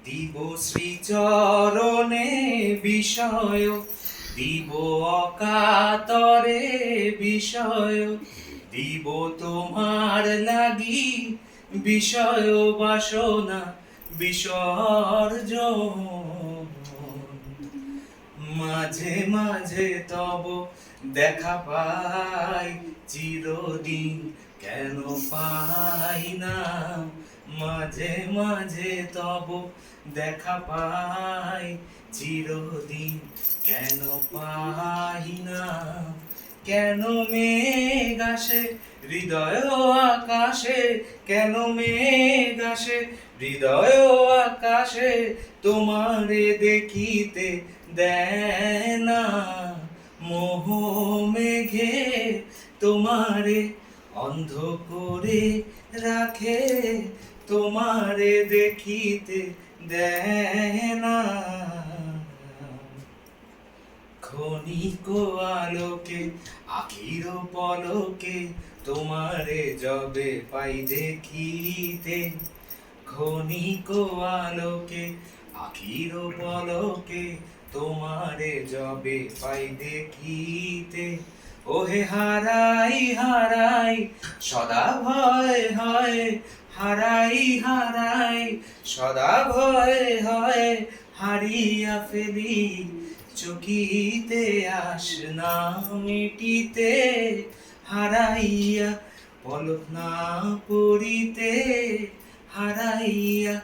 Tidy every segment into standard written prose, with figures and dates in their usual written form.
দিব শ্রীচরণে বিষয়, দিব অকাতরে বিষয়, দিব তোমার লাগি বিষয় বাসনা বিসর্জন। মাঝে মাঝে তব দেখা পাই চিরদিন কেন পাই না, মাঝে মাঝে তব দেখা পাই চিরদিন কেন পাই না। কেন মেঘ আসে হৃদয় আকাশে, কেন মেঘ আসে হৃদয় আকাশে, তোমারে দেখিতে দেয় না। মোহ মেঘে তোমারে অন্ধ করে রাখে, তোমারে দেখিতে দেয় না। ক্ষণিক আলোকে আখির পলকে তোমারে যবে পাই দেখিতে, ক্ষণিক আলোকে আখির পলকে তোমারে যবে পাই দেখিতে। ওহে হারাই হারাই সদা ভয় হয়, হারাই হারাই সদা ভয় হয়, হারিয়া ফেলি চকিতে আস না মিটিতে, হারাইয়া পলক না পড়িতে, হারাইয়া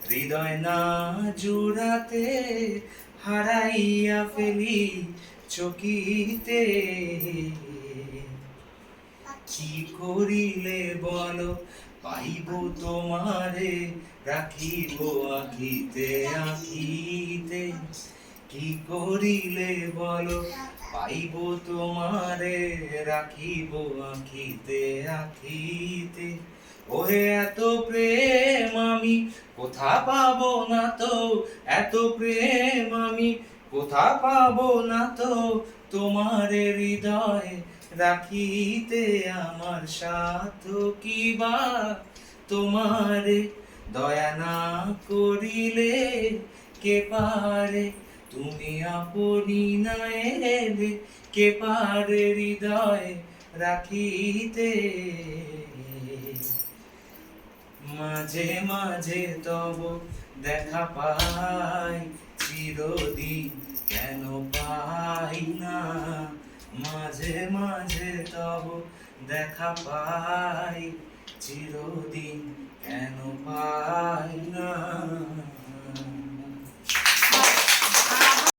হৃদয় না জুড়াতে, হারাইয়া ফেলি চকিতে। কি করিলে বলো পাইব তোমারে, রাখিব আখিতে আখিতে। কি করিলে বলো পাইব তোমারে, রাখিব আখিতে আখিতে। ওহে এত প্রেম আমি কোথা পাবো না তো, এত প্রেম আমি কোথা পাবো না তো, তোমারে হৃদয় রাখিতে আমার সাধ্য কি বা। তোমারে দয়া না করিলে কে পারে, তুমি আপনি না এলে কে পারে হৃদয় রাখিতে। মাঝে মাঝে তব দেখা পাই চিরদিন কেন পাই না, মাঝে মাঝে তব দেখা পাই চিরদিন কেন পাই না।